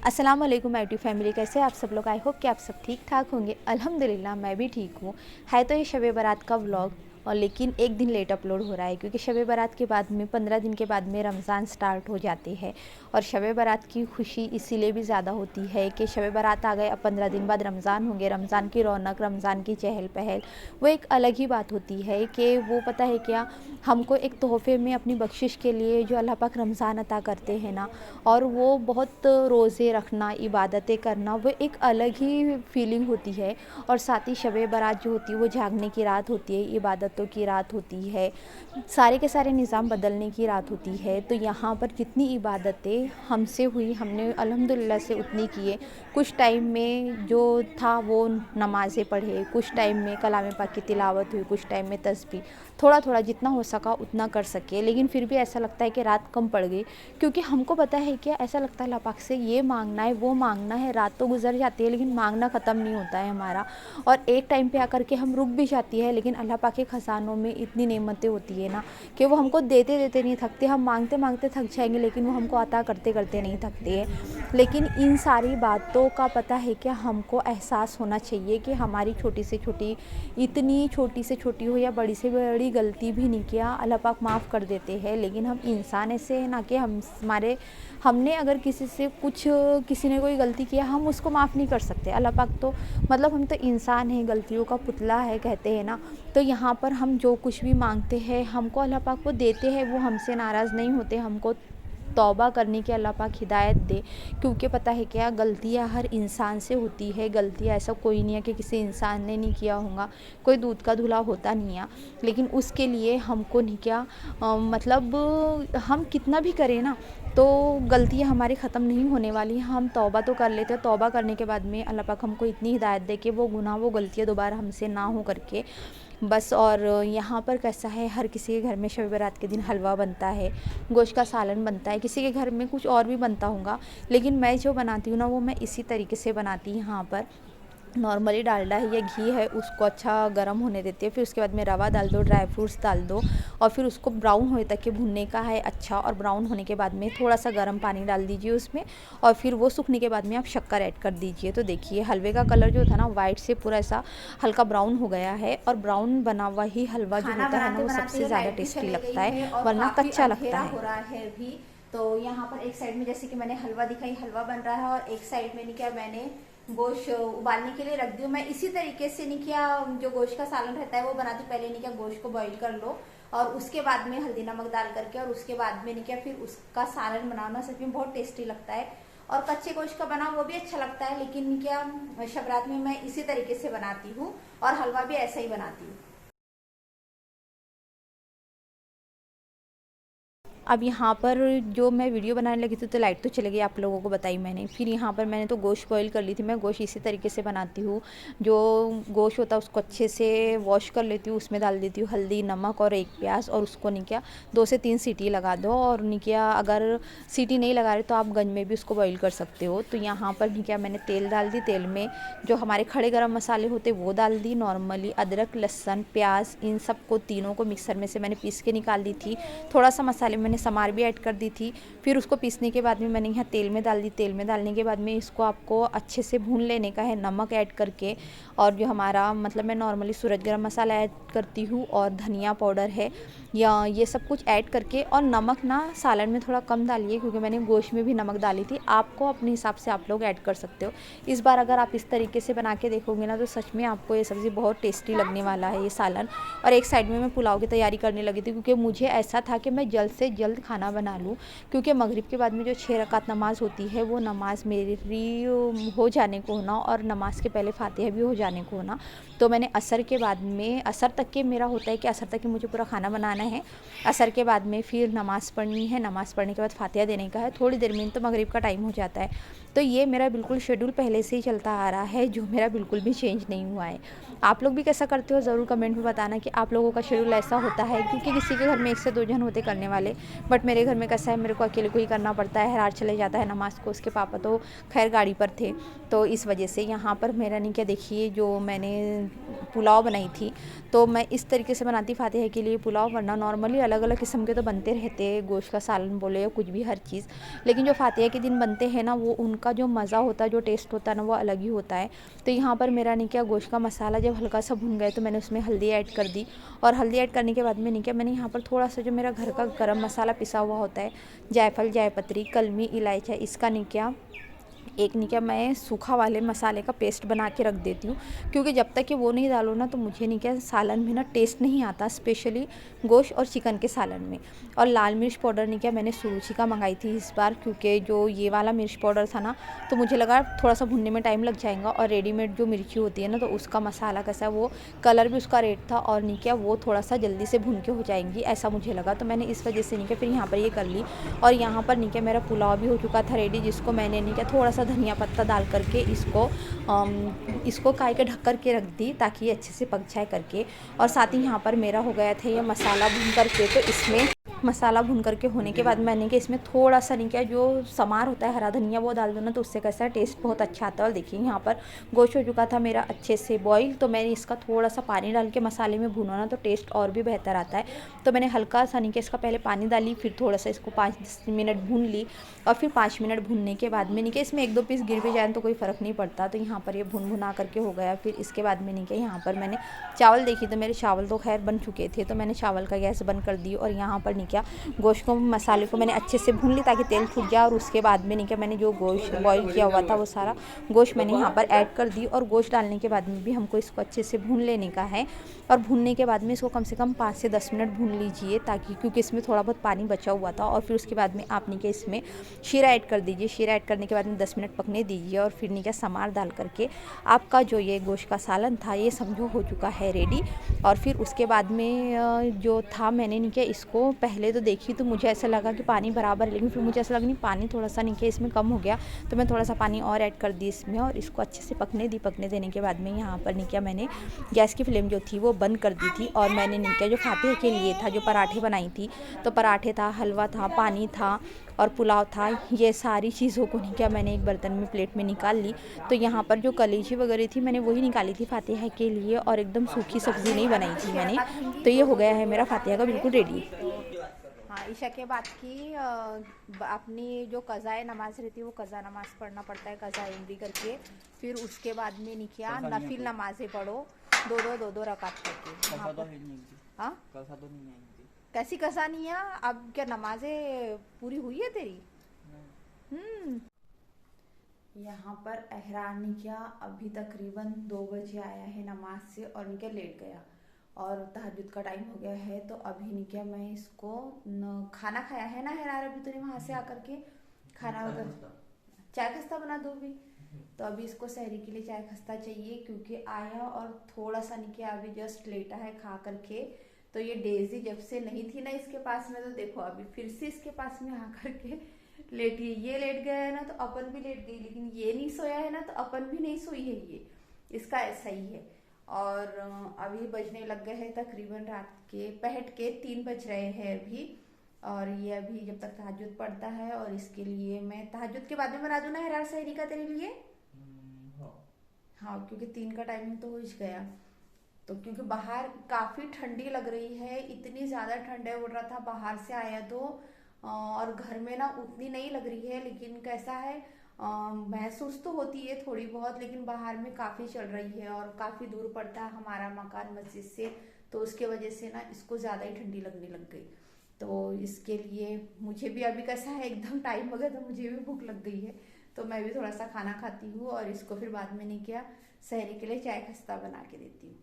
अस्सलाम वालेकुम my YouTube family, कैसे आप सब लोग। आई होप कि आप सब ठीक ठाक होंगे। अल्हम्दुलिल्लाह मैं भी ठीक हूँ। है तो ये शब बारात का व्लॉग, और लेकिन एक दिन लेट अपलोड हो रहा है क्योंकि शब बारात के बाद में 15 दिन के बाद में रमज़ान स्टार्ट हो जाते हैं। और शब बारात की खुशी इसीलिए भी ज़्यादा होती है कि शब बारात आ गए, अब 15 दिन बाद रमज़ान होंगे। रमज़ान की रौनक, रमज़ान की चहल पहल, वो एक अलग ही बात होती है कि वो पता है क्या, हमको एक तोहफ़े में अपनी बख्शिश के लिए जो अल्लाह पाक रमज़ान अता करते हैं ना, और वो बहुत रोज़े रखना, इबादतें करना, वो एक अलग ही फीलिंग होती है। और साथ ही शब बारात जो होती है वो जागने की रात होती है, इबादतों की रात होती है, सारे के सारे निज़ाम बदलने की रात होती है। तो यहाँ पर जितनी इबादतें हमसे हुई, हमने अल्हम्दुलिल्लाह से उतनी किए। कुछ टाइम में जो था वो नमाज़ें पढ़े, कुछ टाइम में कलाम पाक की तिलावत हुई, कुछ टाइम में तस्बीह, थोड़ा थोड़ा जितना हो सका उतना कर सके। लेकिन फिर भी ऐसा लगता है कि रात कम पड़ गई, क्योंकि हमको पता है क्या, ऐसा लगता है अल्लाह पाक से ये मांगना है वो मांगना है। रात तो गुजर जाती है लेकिन मांगना ख़त्म नहीं होता है हमारा। और एक टाइम पे आकर के हम रुक भी जाती है, लेकिन अल्लाह पाक के ख़जानों में इतनी नेमतें होती है ना कि वो हमको देते देते नहीं थकते। हम मांगते मांगते थक जाएंगे लेकिन वो हमको अता करते करते नहीं थकते हैं। लेकिन इन सारी बातों का पता है कि हमको एहसास होना चाहिए कि हमारी छोटी से छोटी, इतनी छोटी से छोटी हो या बड़ी से बड़ी गलती भी नहीं किया, अल्लाह पाक माफ़ कर देते हैं। लेकिन हम इंसान ऐसे हैं ना कि हमने अगर किसी से कुछ, किसी ने कोई गलती किया, हम उसको माफ़ नहीं कर सकते। अल्लाह पाक तो मतलब हम तो इंसान हैं, गलतियों का पुतला है कहते हैं ना। तो यहाँ पर हम जो कुछ भी मांगते हैं हमको अल्लाह पाक वो देते हैं, वो हमसे नाराज़ नहीं होते। हमको तौबा करने की अल्लाह पाक हिदायत दे, क्योंकि पता है क्या, गलतियाँ हर इंसान से होती है। गलतियाँ ऐसा कोई नहीं है कि किसी इंसान ने नहीं किया होगा, कोई दूध का धुला होता नहीं है। लेकिन उसके लिए हमको नहीं क्या, मतलब हम कितना भी करें ना, तो गलतियाँ हमारी ख़त्म नहीं होने वाली। हम तौबा तो कर लेते हैं, तौबा करने के बाद में अल्लाह पाक हमको इतनी हिदायत दे कि वो गुनाह, वो गलतियाँ दोबारा हमसे ना हो करके बस। और यहाँ पर कैसा है, हर किसी के घर में शब बारात के दिन हलवा बनता है, गोश्त का सालन बनता है, किसी के घर में कुछ और भी बनता होगा। लेकिन मैं जो बनाती हूँ ना, वो मैं इसी तरीके से बनाती हूँ। यहाँ पर नॉर्मली डालडा है या घी है, उसको अच्छा गर्म होने देती है। फिर उसके बाद में रवा डाल दो, ड्राई फ्रूट्स डाल दो, और फिर उसको ब्राउन होने तक के भुनने का है अच्छा। और ब्राउन होने के बाद में थोड़ा सा गर्म पानी डाल दीजिए उसमें, और फिर वो सूखने के बाद में आप शक्कर ऐड कर दीजिए। तो देखिए हलवे का कलर जो था ना, वाइट से पूरा ऐसा हल्का ब्राउन हो गया है। और ब्राउन बना हुआ ही हलवा जो होता है ना, वो सबसे ज़्यादा टेस्टी लगता है, वरना कच्चा लगता है। हो रहा है भी। तो यहाँ पर एक साइड में जैसे कि मैंने हलवा दिखाई, हलवा बन रहा है, और एक साइड में नहीं क्या, मैंने गोश्त उबालने के लिए रख दी हूँ। मैं इसी तरीके से नहीं क्या, जो गोश्त का सालन रहता है वो बनाती, पहले नहीं क्या गोश्त को बॉईल कर लो, और उसके बाद में हल्दी नमक डाल करके, और उसके बाद में नहीं क्या फिर उसका सालन बनाना, सच में बहुत टेस्टी लगता है। और कच्चे गोश्त का बना वो भी अच्छा लगता है, लेकिन क्या शबरात में मैं इसी तरीके से बनाती हूँ, और हलवा भी ऐसा ही बनाती हूँ। अब यहाँ पर जो मैं वीडियो बनाने लगी थी तो लाइट तो चली गई, आप लोगों को बताई मैंने। फिर यहाँ पर मैंने तो गोश्त बॉईल कर ली थी। मैं गोश्त इसी तरीके से बनाती हूँ, जो गोश्त होता है उसको अच्छे से वॉश कर लेती हूँ, उसमें डाल देती हूँ हल्दी, नमक और एक प्याज, और उसको नहीं क्या 2 से 3 सीटी लगा दो। और नहीं क्या, अगर सीटी नहीं लगा रहे तो आप गंज में भी उसको बॉईल कर सकते हो। तो यहाँ पर नहीं क्या, मैंने तेल डाल दी, तेल में जो हमारे खड़े गरम मसाले होते वो डाल दी, नॉर्मली अदरक, लहसुन, प्याज, इन सबको तीनों को मिक्सर में से मैंने पीस के निकाल दी थी। थोड़ा सा मसाले मैंने समार भी ऐड कर दी थी। फिर उसको पीसने के बाद में मैंने यहाँ तेल में डाल दी। तेल में डालने के बाद में इसको आपको अच्छे से भून लेने का है, नमक ऐड करके। और जो हमारा मतलब मैं नॉर्मली सूरज गरम मसाला ऐड करती हूँ, और धनिया पाउडर है, या ये सब कुछ ऐड करके। और नमक ना सालन में थोड़ा कम डालिए, क्योंकि मैंने गोश्त में भी नमक डाली थी। आपको अपने हिसाब से आप लोग ऐड कर सकते हो। इस बार अगर आप इस तरीके से बना के देखोगे ना, तो सच में आपको ये सब्ज़ी बहुत टेस्टी लगने वाला है, ये सालन। और एक साइड में मैं पुलाव की तैयारी करने लगी थी, क्योंकि मुझे ऐसा था कि मैं जल्द से जल्द खाना बना लूँ, क्योंकि मगरिब के बाद में जो 6 रकात नमाज़ होती है, वो नमाज़ मेरी हो जाने को होना, और नमाज के पहले फातिहा भी हो जाने को होना। तो मैंने असर के बाद में, असर तक के मेरा होता है कि असर तक के मुझे पूरा खाना बनाना है। असर के बाद में फिर नमाज़ पढ़नी है, नमाज़ पढ़ने के बाद फातिहा देने का है, थोड़ी देर में तो मगरिब का टाइम हो जाता है। तो ये मेरा बिल्कुल शेड्यूल पहले से ही चलता आ रहा है, जो मेरा बिल्कुल भी चेंज नहीं हुआ है। आप लोग भी कैसा करते हो, ज़रूर कमेंट में बताना कि आप लोगों का शेड्यूल ऐसा होता है, क्योंकि किसी के घर में 1 से 2 जन होते करने वाले, बट मेरे घर में कैसा है, मेरे को अकेले को ही करना पड़ता है। हरार चले जाता है नमाज़ को, उसके पापा तो खैर गाड़ी पर थे, तो इस वजह से यहाँ पर मेरा नहीं क्या, देखिए जो मैंने पुलाव बनाई थी, तो मैं इस तरीके से बनाती फातिहा के लिए पुलाव, वरना नॉर्मली अलग अलग किस्म के तो बनते रहते हैं, गोश्त का सालन बोले या कुछ भी, हर चीज़। लेकिन जो फातिहा के दिन बनते हैं ना, वो उनका जो मज़ा होता है, जो टेस्ट होता है ना, वो अलग ही होता है। तो यहाँ पर मेरा नहीं क्या, गोश्त का मसाला जब हल्का सा भुन गए तो मैंने उसमें हल्दी ऐड कर दी, और हल्दी ऐड करने के बाद में नहीं क्या, मैंने यहाँ पर थोड़ा सा जो मेरा घर का गरम मसाला पिसा हुआ होता है, जायफल, जायपत्री, कलमी इलायची, इसका नहीं क्या, एक नहीं क्या, मैं सूखा वाले मसाले का पेस्ट बना के रख देती हूँ, क्योंकि जब तक कि वो नहीं डालो ना, तो मुझे नहीं क्या, सालन में ना टेस्ट नहीं आता, स्पेशली गोश्त और चिकन के सालन में। और लाल मिर्च पाउडर नहीं क्या, मैंने सुरुचि का मंगाई थी इस बार, क्योंकि जो ये वाला मिर्च पाउडर था ना, तो मुझे लगा थोड़ा सा भुनने में टाइम लग जाएगा, और रेडीमेड जो मिर्ची होती है ना, तो उसका मसाला कैसा है, वो कलर भी उसका रेड था, और नहीं क्या, वो थोड़ा सा जल्दी से भुन के हो जाएंगी, ऐसा मुझे लगा। तो मैंने इस वजह से नहीं क्या, फिर यहाँ पर ये कर ली। और यहाँ पर नहीं क्या, मेरा पुलाव भी हो चुका था रेडी, जिसको मैंने नहीं क्या, थोड़ा सा धनिया पत्ता डाल करके इसको काय के ढक कर के रख दी, ताकि ये अच्छे से पक जाए करके। और साथ ही यहाँ पर मेरा हो गया था ये मसाला भून करके, तो इसमें मसाला भून करके होने के बाद मैंने कि इसमें थोड़ा सा नहीं क्या, जो समार होता है हरा धनिया, वो डाल दो ना, तो उससे कैसा टेस्ट बहुत अच्छा आता है। और देखिए यहाँ पर गोश्त हो चुका था मेरा अच्छे से बॉईल, तो मैंने इसका थोड़ा सा पानी डाल के मसाले में भूना ना, तो टेस्ट और भी बेहतर आता है। तो मैंने हल्का सा नहीं कि इसका पहले पानी डाली, फिर थोड़ा सा इसको 5 मिनट भून ली, और फिर 5 मिनट भूनने के बाद में नहीं कि इसमें 1-2 पीस गिर भी जाए तो कोई फ़र्क नहीं पड़ता। तो यहाँ पर ये भुन भुना करके हो गया। फिर इसके बाद में नहीं कि यहाँ पर मैंने चावल देखी, तो मेरे चावल तो खैर बन चुके थे, तो मैंने चावल का गैस बंद कर दी, और यहाँ पर नहीं क्या, गोश्त को, मसाले को मैंने अच्छे से भून ली ताकि तेल छूट जाए। और उसके बाद में नहीं क्या, मैंने जो गोश्त बॉईल किया हुआ था, वो सारा गोश्त मैंने यहाँ पर ऐड कर दी। और गोश्त डालने के बाद में भी हमको इसको अच्छे से भून लेने का है, और भूनने के बाद में इसको कम से कम 5 से 10 मिनट भून लीजिए, ताकि, क्योंकि इसमें थोड़ा बहुत पानी बचा हुआ था। और फिर उसके बाद में आप नहीं कि इसमें शीरा ऐड कर दीजिए, शीरा ऐड करने के बाद में 10 मिनट पकने दीजिए, और फिर नहीं क्या, समार डाल करके आपका जो ये गोश्त का सालन था, ये समझो हो चुका है रेडी। और फिर उसके बाद में जो था, मैंने नहीं किया, इसको पहले तो देखी तो मुझे ऐसा लगा कि पानी बराबर है, लेकिन फिर मुझे ऐसा लगा नहीं, पानी थोड़ा सा नहीं किया, इसमें कम हो गया, तो मैं थोड़ा सा पानी और ऐड कर दी इसमें, और इसको अच्छे से पकने दी। पकने देने के बाद में यहाँ पर नहीं किया, मैंने गैस की फ्लेम जो थी वो बंद कर दी थी, और मैंने नहीं किया, जो फातिहा के लिए था, जो पराठे बनाई थी, तो पराठे था, हलवा था, पानी था, और पुलाव था, ये सारी चीज़ों को नहीं किया, मैंने एक बर्तन में प्लेट में निकाल ली। तो यहाँ पर जो कलीजी वगैरह थी, मैंने वही निकाली थी फातिहा के लिए, और एकदम सूखी सब्ज़ी नहीं बनाई थी मैंने। तो ये हो गया है मेरा फातिहा का बिल्कुल रेडी। हाँ, ईशा के बाद की अपनी जो कज़ाए नमाज रहती है, वो कज़ा नमाज पढ़ना पड़ता है, कज़ा इमरी करके। फिर उसके बाद में नहीं किया, नफिल नमाजें पढ़ो, दो रकात करके। हाँ, कैसी कसा नहीं है? अब क्या नमाजें पूरी हुई है तेरी? यहाँ पर एहरान ने किया, अभी तकरीबन 2 बजे आया है नमाज से, और निके लेट गया, और तहज्जुद का टाइम हो गया है। तो अभी नहीं किया, मैं इसको खाना खाया है ना हेरार, अभी तूने वहाँ से आकर के खाना वगैरह, चाय खस्ता बना दो भी। तो अभी इसको सहरी के लिए चाय खस्ता चाहिए, क्योंकि आया और थोड़ा सा नहीं किया, अभी जस्ट लेटा है खा करके। तो ये डेजी जब से नहीं थी ना इसके पास में, तो देखो अभी फिर से इसके पास में आकर के लेटी है। ये लेट गया है ना, तो अपन भी लेट गई, लेकिन ये नहीं सोया है ना, तो अपन भी नहीं सोई है। ये इसका ऐसा ही है। और अभी बजने लग गए हैं तकरीबन रात के पहट के 3 बज रहे हैं अभी। और ये अभी जब तक तहज्जुद पढ़ता है, और इसके लिए मैं तहज्जुद के बाद में बना दूं ना हेरार सहरी का तेरे लिए। हाँ, क्योंकि 3 का टाइमिंग तो हो ही गया। तो क्योंकि बाहर काफ़ी ठंडी लग रही है, इतनी ज़्यादा ठंड है, उड़ रहा था बाहर से आया तो, और घर में ना उतनी नहीं लग रही है, लेकिन कैसा है, महसूस तो होती है थोड़ी बहुत, लेकिन बाहर में काफ़ी चल रही है, और काफ़ी दूर पड़ता है हमारा मकान मस्जिद से, तो उसके वजह से ना इसको ज़्यादा ही ठंडी लगने लग गई। तो इसके लिए मुझे भी अभी कैसा है, एकदम टाइम हो गया, तो मुझे भी भूख लग गई है, तो मैं भी थोड़ा सा खाना खाती हूँ, और इसको फिर बाद में नहीं किया, सहरी के लिए चाय खस्ता बना के देती हूँ।